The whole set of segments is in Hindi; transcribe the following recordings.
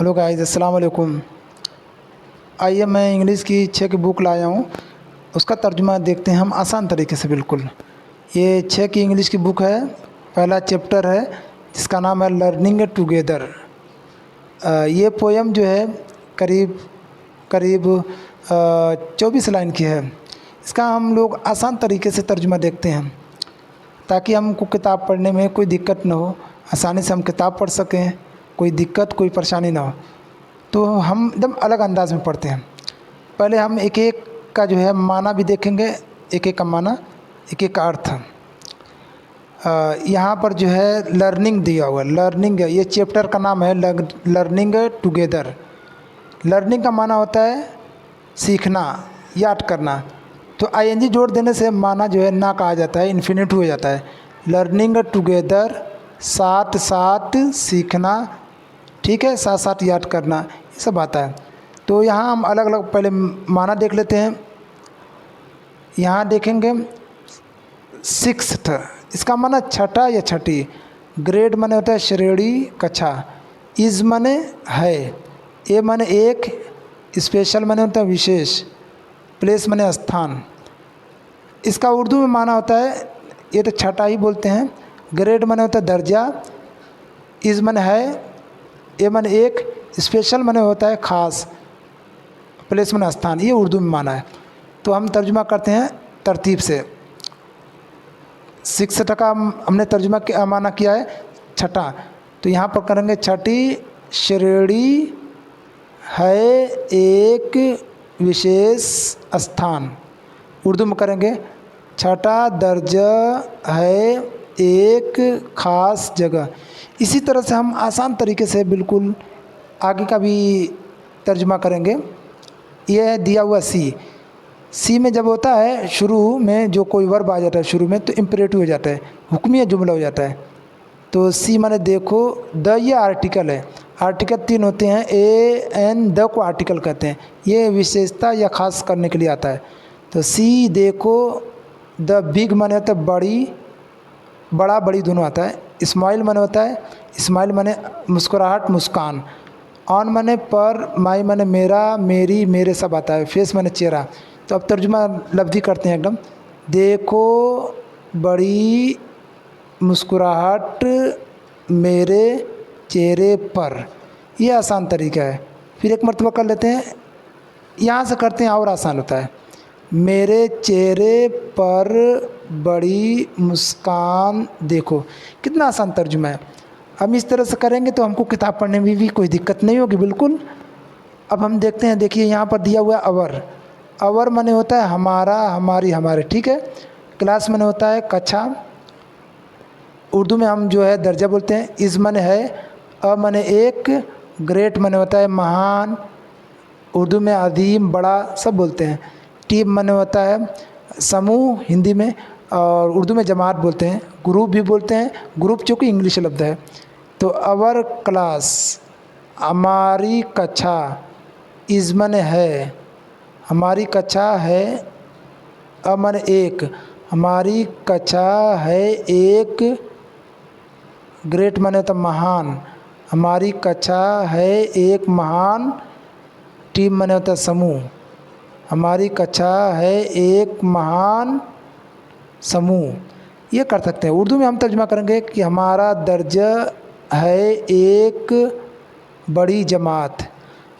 हेलो गाइस, अस्सलाम वालेकुम। आइए मैं इंग्लिश की 6 की बुक लाया हूँ। उसका तर्जुमा देखते हैं हम आसान तरीके से। बिल्कुल ये 6 की इंग्लिश की बुक है। पहला चैप्टर है जिसका नाम है लर्निंग टुगेदर। ये पोयम जो है करीब करीब 24 लाइन की है। इसका हम लोग आसान तरीके से तर्जुमा देखते हैं ताकि हमको किताब पढ़ने में कोई दिक्कत ना हो, आसानी से हम किताब पढ़ सकें, कोई दिक्कत कोई परेशानी ना हो। तो हम एकदम अलग अंदाज में पढ़ते हैं। पहले हम एक एक का जो है माना भी देखेंगे, एक एक का माना, एक एक का अर्थ। यहाँ पर जो है लर्निंग दिया हुआ, लर्निंग, ये चैप्टर का नाम है लर्निंग टुगेदर। लर्निंग का माना होता है सीखना, याद करना। तो आईएनजी जोड़ देने से माना जो है ना कहा जाता है, इन्फिनिट हो जाता है। लर्निंग टुगेदर, साथ साथ सीखना, ठीक है, साथ साथ याद करना, ये सब आता है। तो यहाँ हम अलग अलग पहले माना देख लेते हैं। यहाँ देखेंगे सिक्स्थ, इसका माना छठा या छठी। ग्रेड माने होता है श्रेणी, कक्षा। इज माने है, ए माने एक, स्पेशल माने होता है विशेष, प्लेस माने स्थान। इसका उर्दू में माना होता है, ये तो छठा ही बोलते हैं। ग्रेड माने होता है दर्जा, इज माने है, ए माने एक, स्पेशल माने होता है खास, प्लेस माने स्थान। ये उर्दू में माना है। तो हम तर्जुमा करते हैं तरतीब से। सिक्स का हमने तर्जुमा माना किया है छठा, तो यहाँ पर करेंगे छठी श्रेणी है एक विशेष स्थान। उर्दू में करेंगे छठा दर्जा है एक खास जगह। इसी तरह से हम आसान तरीके से बिल्कुल आगे का भी तर्जुमा करेंगे। यह है दिया हुआ सी में जब होता है शुरू में जो कोई वर्ब आ जाता है शुरू में, तो इम्परेटिव हो जाता है, हुक्मिया जुमला हो जाता है। तो सी माने देखो, द ये आर्टिकल है। आर्टिकल 3 होते हैं, ए एन द को आर्टिकल कहते हैं। ये विशेषता या खास करने के लिए आता है। तो सी देखो, द बिग माने होता है बड़ी, बड़ा बड़ी दोनों आता है। स्माइल माने होता है, स्माइल माने मुस्कुराहट, मुस्कान। ऑन माने पर, माई माने मेरा, मेरी, मेरे, सब आता है। फेस माने चेहरा। तो अब तर्जुमा लफ्ज़ी करते हैं एकदम। देखो बड़ी मुस्कुराहट मेरे चेहरे पर। यह आसान तरीका है। फिर एक मरतबा कर लेते हैं, यहाँ से करते हैं और आसान होता है। मेरे चेहरे पर बड़ी मुस्कान देखो। कितना आसान तर्जुमा है। हम इस तरह से करेंगे तो हमको किताब पढ़ने में भी कोई दिक्कत नहीं होगी, बिल्कुल। अब हम देखते हैं, देखिए यहाँ पर दिया हुआ है अवर। अवर माने होता है हमारा, हमारी, हमारे, ठीक है। क्लास माने होता है कक्षा, उर्दू में हम जो है दर्जा बोलते हैं। इज़ माने है, अ माने एक, ग्रेट माने होता है महान, उर्दू में अदीम, बड़ा, सब बोलते हैं। टीम माने होता है समूह हिंदी में, और उर्दू में जमात बोलते हैं। ग्रुप भी बोलते हैं, ग्रुप चूँकि इंग्लिश लफ्ज़ है। तो अवर क्लास, हमारी कक्षा, इज़ माने है, हमारी कक्षा है, अ माने एक, हमारी कक्षा है एक, ग्रेट माने तो महान, हमारी कक्षा है एक महान, टीम माने होता है समूह, हमारी कक्षा है एक महान समूह। ये कर सकते हैं। उर्दू में हम तर्जुमा करेंगे कि हमारा दर्जा है एक बड़ी जमात।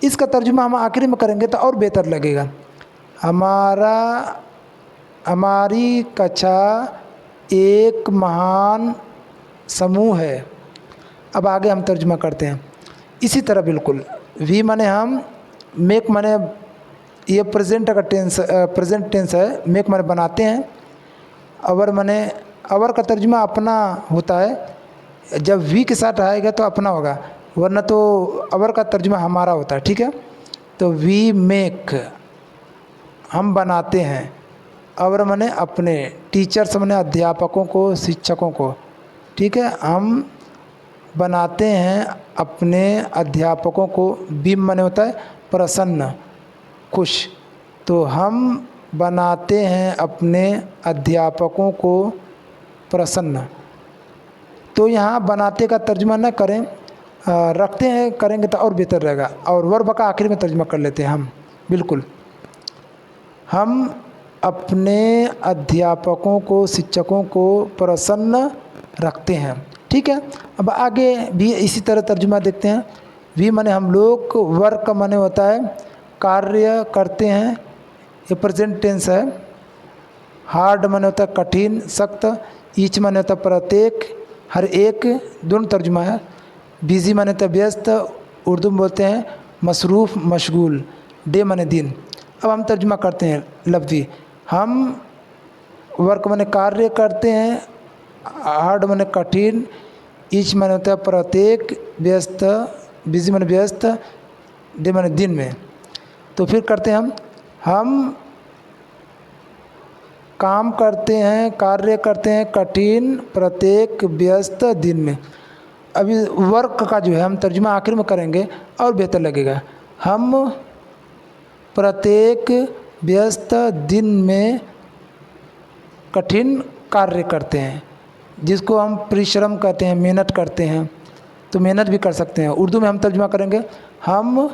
इसका तर्जुमा हम आखिरी में करेंगे तो और बेहतर लगेगा। हमारी कक्षा एक महान समूह है। अब आगे हम तर्जुमा करते हैं इसी तरह बिल्कुल। वी माने हम, मेक माने ये प्रेजेंट का टेंस, प्रेजेंट टेंस है। मेक माने बनाते हैं। अवर माने, अवर का तर्जुमा अपना होता है। जब वी के साथ आएगा तो अपना होगा, वरना तो अवर का तर्जुमा हमारा होता है, ठीक है। तो वी मेक, हम बनाते हैं। अवर माने अपने, टीचर्स माने अध्यापकों को, शिक्षकों को, ठीक है। हम बनाते हैं अपने अध्यापकों को। बीम माने होता है प्रसन्न, खुश। तो हम बनाते हैं अपने अध्यापकों को प्रसन्न। तो यहाँ बनाते का तर्जुमा न करें, रखते हैं करेंगे तो और बेहतर रहेगा। और वर्ब का आखिर में तर्जुमा कर लेते हैं हम। बिल्कुल, हम अपने अध्यापकों को, शिक्षकों को प्रसन्न रखते हैं। ठीक है, अब आगे भी इसी तरह तर्जुमा देखते हैं। वी माने हम लोग, वर्क का माने होता है कार्य करते हैं, ये प्रेजेंट टेंस है। हार्ड माने होता है कठिन, सख्त। ईच माने होता है प्रत्येक, हर एक, दोनों तर्जुमा है। बिजी माने होता है व्यस्त, उर्दू में बोलते हैं मसरूफ़, मशगूल। डे माने दिन। अब हम तर्जुमा करते हैं लफ्ज़ी। हम वर्क माने कार्य करते हैं, हार्ड माने कठिन, ईच माने होता है प्रत्येक, व्यस्त, बिजी माने व्यस्त, डे माने दिन में। तो फिर करते हैं हम काम करते हैं, कार्य करते हैं कठिन, प्रत्येक, व्यस्त, दिन में। अभी वर्क का जो है हम तर्जुमा आखिर में करेंगे और बेहतर लगेगा। हम प्रत्येक व्यस्त दिन में कठिन कार्य करते हैं, जिसको हम परिश्रम कहते हैं, मेहनत करते हैं। तो मेहनत भी कर सकते हैं। उर्दू में हम तर्जुमा करेंगे, हम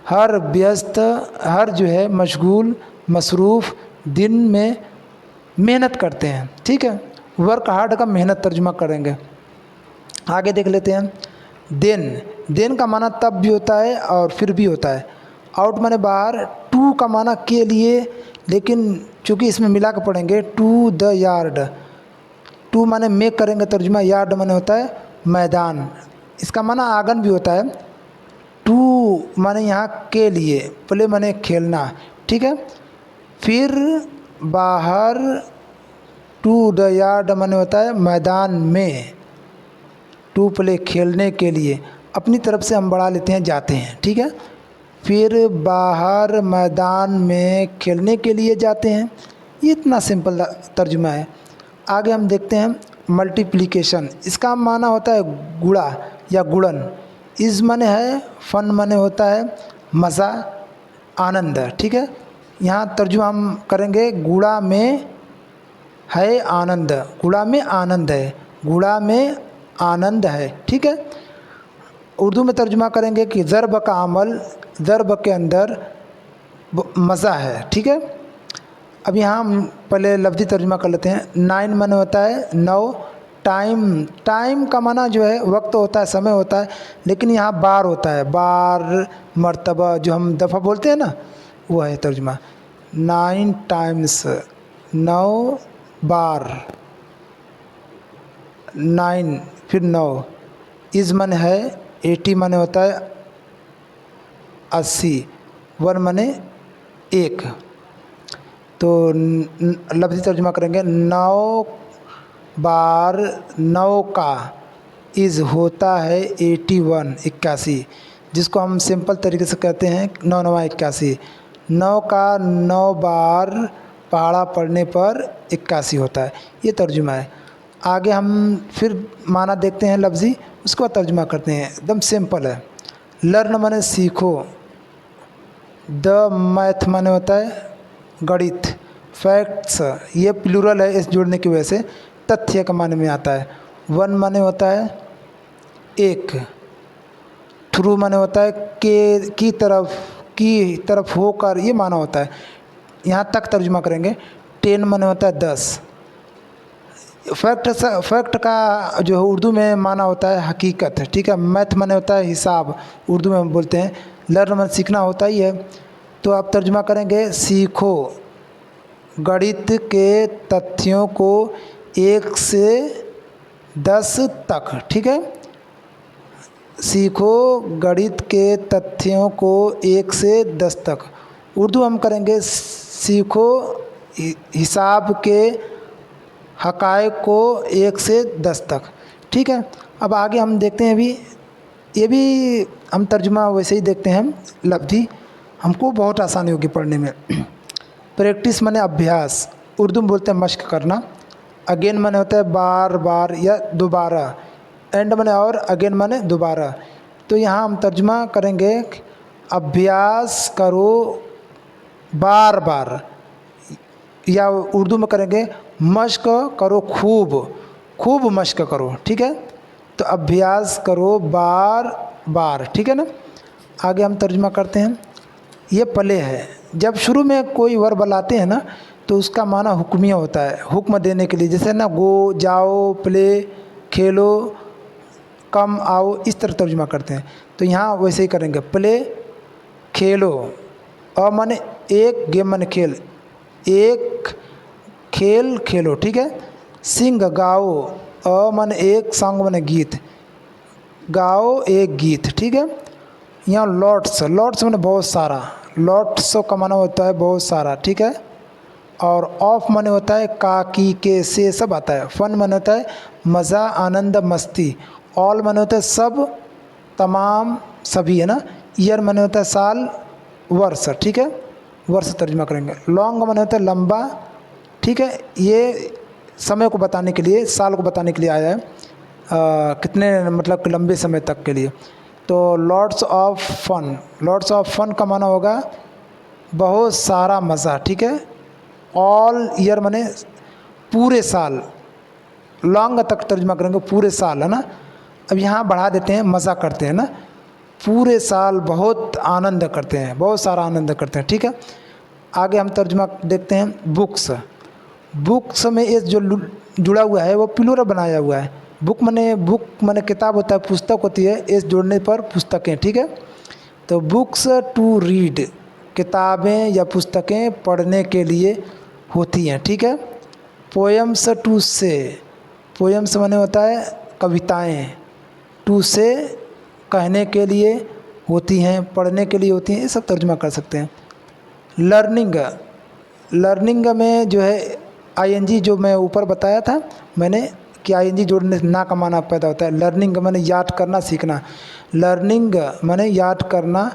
हर व्यस्त, हर जो है मशगूल, मसरूफ़ दिन में मेहनत करते हैं। ठीक है, वर्क हार्ड का मेहनत तर्जुमा करेंगे। आगे देख लेते हैं। देन, देन का माना तब भी होता है और फिर भी होता है। आउट माने बाहर, टू का माना के लिए, लेकिन चूँकि इसमें मिला के पढ़ेंगे, टू द यार्ड। टू माने में करेंगे तर्जुमा, यार्ड माने होता है मैदान। इसका माना आंगन भी होता है। टू माने यहाँ के लिए, प्ले माने खेलना। ठीक है, फिर बाहर, टू द यार्ड माने होता है मैदान में। टू प्ले खेलने के लिए, अपनी तरफ से हम बढ़ा लेते हैं जाते हैं। ठीक है, फिर बाहर मैदान में खेलने के लिए जाते हैं। ये इतना सिंपल तर्जुमा है। आगे हम देखते हैं मल्टीप्लिकेशन। इसका माना होता है गुणा या गुणन। इस माने है फन, माने होता है मज़ा, आनंद। ठीक है, यहाँ तर्जुमा हम करेंगे गुणा में है आनंद, गुणा में आनंद है, गुणा में आनंद है। ठीक है, उर्दू में तर्जुमा करेंगे कि ज़र्ब का अमल, ज़र्ब के अंदर मज़ा है। ठीक है, अब यहाँ हम पहले लफ्ज़ी तर्जुमा कर लेते हैं। नाइन माने होता है 9, टाइम, टाइम का माना जो है वक्त होता है, समय होता है, लेकिन यहाँ बार होता है, बार, मर्तबा, जो हम दफ़ा बोलते हैं ना, वो है तर्जुमा। 9 टाइम्स, 9 बार, 9 फिर 9। इस मन है 80 माने होता है 80, 1 माने 1। तो लफ्ज़ी तर्जुमा करेंगे 9 बार 9 का इज़ होता है 81, 81, जिसको हम सिंपल तरीके से कहते हैं 9 9 81। 9 का 9 बार पहाड़ा पढ़ने पर 81 होता है। ये तर्जुमा है। आगे हम फिर माना देखते हैं लफ्ज़ी, उसके बाद तर्जुमा करते हैं। एकदम सिंपल है। लर्न माने सीखो, द मैथ माने होता है गणित, फैक्ट्स ये प्लूरल है, इस जोड़ने की वजह से तथ्य का माने में आता है। 1 माने होता है एक, थ्रू माने होता है के, की तरफ होकर, ये माना होता है। यहाँ तक तर्जुमा करेंगे। 10 माने होता है 10। फैक्ट का जो है उर्दू में माना होता है हकीकत। ठीक है, मैथ माने होता है हिसाब, उर्दू में हम बोलते हैं। लर्न माने सीखना होता ही है। तो आप तर्जुमा करेंगे सीखो गणित के तथ्यों को 1 से 10 तक। ठीक है, सीखो गणित के तथ्यों को 1 से 10 तक। उर्दू हम करेंगे सीखो हिसाब के हक़ाइक़ को 1 से 10 तक। ठीक है, अब आगे हम देखते हैं। अभी ये भी हम तर्जुमा वैसे ही देखते हैं लफ्ज़ी, हमको बहुत आसानी होगी पढ़ने में। प्रैक्टिस माने अभ्यास, उर्दू में बोलते हैं मश्क करना। अगेन माने होता है बार बार या दोबारा। एंड माने और, अगेन माने दोबारा। तो यहाँ हम तर्जुमा करेंगे अभ्यास करो बार बार, या उर्दू में करेंगे मश्क करो खूब, खूब मश्क करो। ठीक है, तो अभ्यास करो बार बार, ठीक है ना। आगे हम तर्जुमा करते हैं। ये पले है, जब शुरू में कोई वर्ब लाते हैं ना तो उसका माना हुक्मिया होता है, हुक्म देने के लिए, जैसे ना गो, जाओ, प्ले, खेलो, कम, आओ, इस तरह तर्जुमा करते हैं। तो यहाँ वैसे ही करेंगे, प्ले खेलो, अ माने एक, गेम माने खेल, एक खेल खेलो, ठीक है। सिंग गाओ, अ माने एक, सॉन्ग माने गीत, गाओ एक गीत, ठीक है। यहाँ लॉट्स, लॉट्स माने बहुत सारा, लॉट्स का माना होता है बहुत सारा, ठीक है। और ऑफ माने होता है का, की, के, से, सब आता है। फन माने होता है मज़ा, आनंद, मस्ती। ऑल माने होता है सब, तमाम, सभी, है ना। ईयर माने होता है साल, वर्ष, ठीक है, वर्ष तर्जुमा करेंगे। लॉन्ग माने होता है लंबा, ठीक है। ये समय को बताने के लिए, साल को बताने के लिए आया है, कितने मतलब लंबे समय तक के लिए। तो lots of fun, lots of fun का माना होगा बहुत सारा मज़ा, ठीक है। ऑल ईयर माने पूरे साल, लॉन्ग तक तर्जुमा करेंगे पूरे साल, है ना। अब यहाँ बढ़ा देते हैं, मज़ा करते हैं ना, पूरे साल बहुत आनंद करते हैं, बहुत सारा आनंद करते हैं, ठीक है। आगे हम तर्जुमा देखते हैं। बुक्स, बुक्स में ये जो जुड़ा हुआ है वो प्लूरल बनाया हुआ है। बुक माने किताब होता है, पुस्तक होती है, इस जोड़ने पर पुस्तकें, ठीक है। तो बुक्स टू रीड, किताबें या पुस्तकें पढ़ने के लिए होती हैं, ठीक है। पोएम्स टू से, पोएम्स माने होता है कविताएं, टू से कहने के लिए होती हैं, पढ़ने के लिए होती हैं, ये सब तर्जुमा कर सकते हैं। लर्निंग, लर्निंग में जो है आईएनजी जो मैं ऊपर बताया था मैंने कि आईएनजी जोड़ने से ना का माना पैदा होता है। लर्निंग माने याद करना, सीखना, लर्निंग माने याद करना,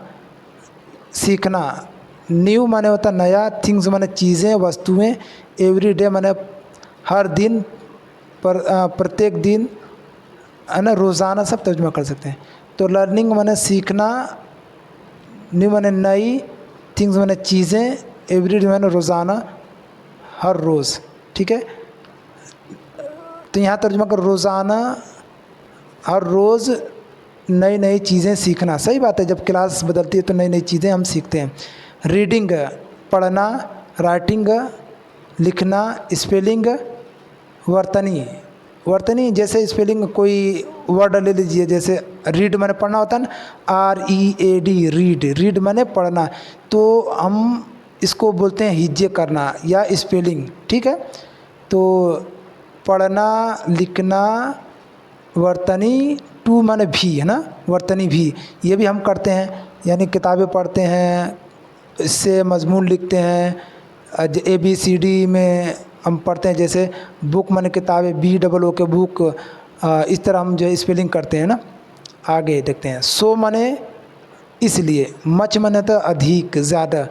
सीखना। न्यू माने होता है नया, थिंग्स माने चीज़ें, वस्तुएं, एवरीडे माने हर दिन, प्रत्येक दिन, है ना, रोज़ाना, सब तर्जुमा कर सकते हैं। तो लर्निंग माने सीखना, न्यू माने नई, थिंग्स माने चीज़ें, एवरीडे माने रोज़ाना, हर रोज़, ठीक है। तो यहाँ तर्जुमा कर रोज़ाना, हर रोज़ नई नई चीज़ें सीखना। सही बात है, जब क्लास बदलती है तो नई नई चीज़ें हम सीखते हैं। रीडिंग पढ़ना, राइटिंग लिखना, स्पेलिंग, वर्तनी, वर्तनी जैसे स्पेलिंग कोई वर्ड ले लीजिए, जैसे रीड माने पढ़ना होता है ना, READ, रीड, रीड माने पढ़ना, तो हम इसको बोलते हैं हिज्जे करना या स्पेलिंग, ठीक है। तो पढ़ना, लिखना, वर्तनी, टू माने भी, है ना, वर्तनी भी, ये भी हम करते हैं, यानी किताबें पढ़ते हैं, इससे मजमून लिखते हैं। ABCD में हम पढ़ते हैं, जैसे बुक माने किताबें, BOO के बुक, इस तरह हम जो स्पेलिंग करते हैं ना। आगे देखते हैं। सो माने इसलिए, मच माने तो अधिक, ज़्यादा,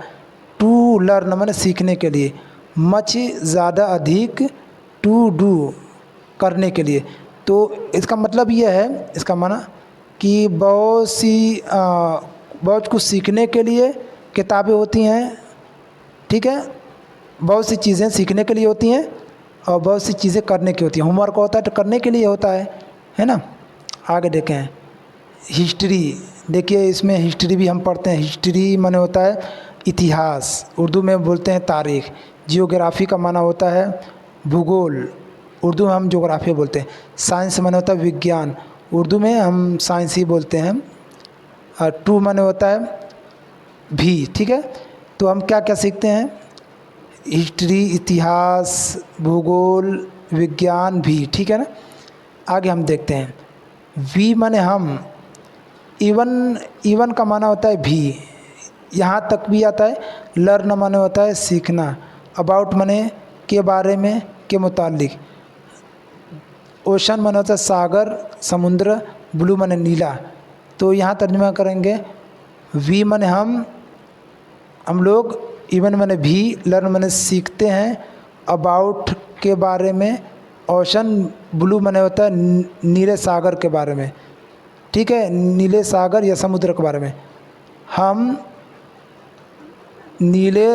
टू लर्न माने सीखने के लिए, मच ज़्यादा, अधिक, टू डू करने के लिए। तो इसका मतलब यह है, इसका माना कि बहुत कुछ सीखने के लिए किताबें होती हैं, ठीक है। बहुत सी चीज़ें सीखने के लिए होती हैं और बहुत सी चीज़ें करने की होती हैं। होमवर्क होता है तो करने के लिए होता है ना। आगे देखें। हिस्ट्री, देखिए इसमें हिस्ट्री भी हम पढ़ते हैं। हिस्ट्री माने होता है इतिहास, उर्दू में बोलते हैं तारीख़। जियोग्राफी का माना होता है भूगोल, उर्दू में हम ज्योग्राफी बोलते हैं। साइंस माने होता है विज्ञान, उर्दू में हम साइंस ही बोलते हैं। टू माने होता है भी, ठीक है। तो हम क्या क्या सीखते हैं? हिस्ट्री, इतिहास, भूगोल, विज्ञान भी, ठीक है ना। आगे हम देखते हैं। वी माने हम, इवन का माना होता है भी, यहाँ तक भी आता है। लर्न माने होता है सीखना। अबाउट माने के बारे में, के मुतालिक। ओशन माने होता है सागर, समुद्र। ब्लू माने नीला। तो यहाँ तर्जुमा करेंगे। वी माने हम लोग, इवन माने भी, लर्न माने सीखते हैं, अबाउट के बारे में, ओशन, ब्लू माने होता है नीले सागर के बारे में, ठीक है, नीले सागर या समुद्र के बारे में। हम नीले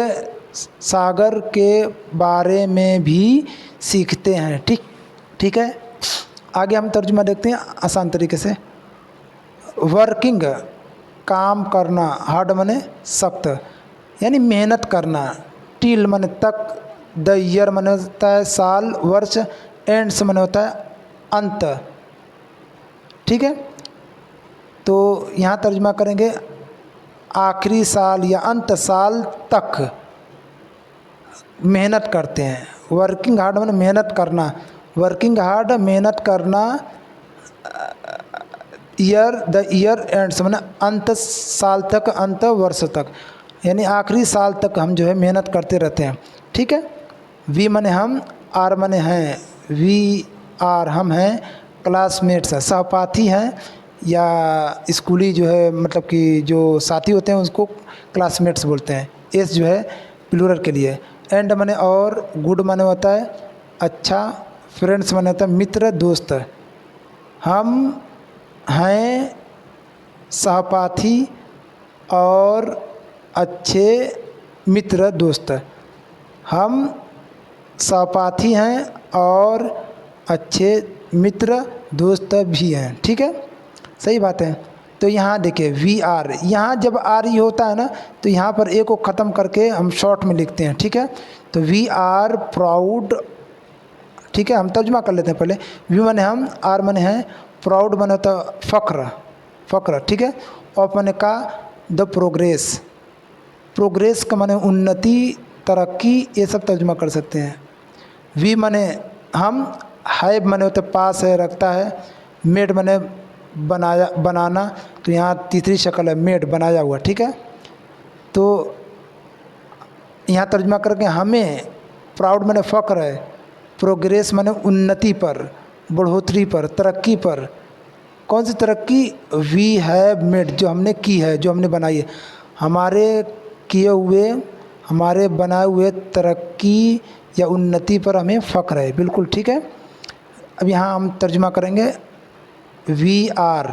सागर के बारे में भी सीखते हैं, ठीक है। आगे हम तर्जुमा देखते हैं आसान तरीके से। वर्किंग काम करना, हार्ड माने सख्त, यानी मेहनत करना। टिल माने तक, द ईयर माने होता है साल वर्ष, एंड्स माने होता है अंत। ठीक है, तो यहाँ तर्जुमा करेंगे आखिरी साल या अंत साल तक मेहनत करते हैं। वर्किंग हार्ड माने मेहनत करना, वर्किंग हार्ड मेहनत करना, ईयर द ईयर एंड्स माने अंत साल तक, अंत वर्ष तक, यानी आखिरी साल तक हम जो है मेहनत करते रहते हैं। ठीक है, वी माने हम, आर माने हैं, वी आर हम हैं, क्लासमेट्स है सहपाठी हैं या स्कूली जो है मतलब कि जो साथी होते हैं उसको क्लासमेट्स बोलते हैं। एस जो है प्लूरल के लिए। एंड माने और, गुड माने होता है अच्छा, फ्रेंड्स माने होता है मित्र दोस्त। हम हैं सहपाठी और अच्छे मित्र दोस्त। हम सहपाठी हैं और अच्छे मित्र दोस्त भी हैं। ठीक है, सही बात है। तो यहाँ देखिए वी आर, यहाँ जब आर ही होता है ना तो यहाँ पर ए को ख़त्म करके हम शॉर्ट में लिखते हैं। ठीक है, तो वी आर प्राउड। ठीक है, हम तर्जुमा कर लेते हैं पहले। वी माने हम, आर माने हैं, प्राउड माने होता है फ़ख्र, फ़ख्र। ठीक है, ऑफ माने का, द प्रोग्रेस, प्रोग्रेस का माने उन्नति तरक्की, ये सब तर्जुमा कर सकते हैं। वी माने हम, हैव माने होता है पास है रखता है, मेड माने बनाया बनाना, तो यहाँ तीसरी शक्ल है मेड बनाया हुआ। ठीक है, तो यहाँ तर्जुमा करके हमें प्राउड माने फ़ख्र है, प्रोग्रेस माने उन्नति पर, बढ़ोतरी पर, तरक्की पर। कौन सी तरक्की? वी हैव मेड, जो हमने की है, जो हमने बनाई है, हमारे किए हुए, हमारे बनाए हुए तरक्की या उन्नति पर हमें फ़ख्र है। बिल्कुल ठीक है। अब यहाँ हम तर्जुमा करेंगे वी आर,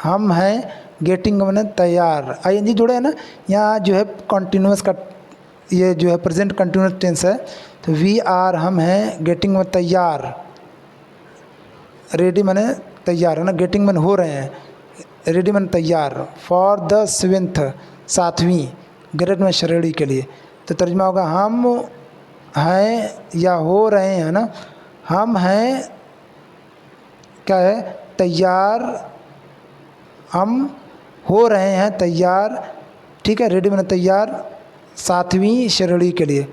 हम हैं, गेटिंग माने तैयार, आईएनजी जुड़े है ना, यहाँ जो है कॉन्टिन्यूस का ये जो है प्रेजेंट कंटिन्यूस टेंस है। तो वी आर हम हैं, गेटिंग में तैयार, रेडी माने तैयार है ना, गेटिंग में हो रहे हैं, रेडी माने तैयार, फॉर द सेवेंथ सातवीं ग्रेड में श्रेणी के लिए। तो तर्जुमा होगा हम हैं या हो रहे हैं ना, हम हैं क्या है तैयार, हम हो रहे हैं तैयार। ठीक है, रेडी माने तैयार सातवीं श्रेणी के लिए।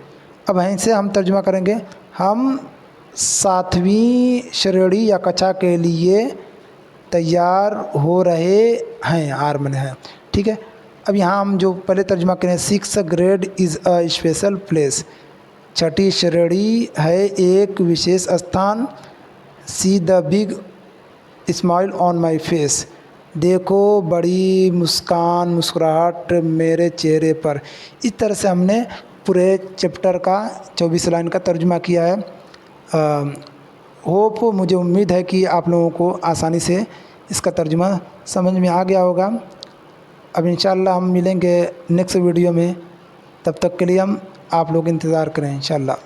अब यहीं से हम तर्जुमा करेंगे हम सातवीं श्रेणी या कक्षा के लिए तैयार हो रहे हैं, आर माने हैं। ठीक है, अब यहाँ हम जो पहले तर्जुमा करें, 6th grade is a special place, छठी श्रेणी है एक विशेष स्थान। See the big smile on my face, देखो बड़ी मुस्कान, मुस्कुराहट मेरे चेहरे पर। इस तरह से हमने पूरे चैप्टर का 24 लाइन का तर्जुमा किया है। होप, मुझे उम्मीद है कि आप लोगों को आसानी से इसका तर्जुमा समझ में आ गया होगा। अब इंशाल्लाह हम मिलेंगे नेक्स्ट वीडियो में, तब तक के लिए हम आप लोग इंतज़ार करें इंशाल्लाह।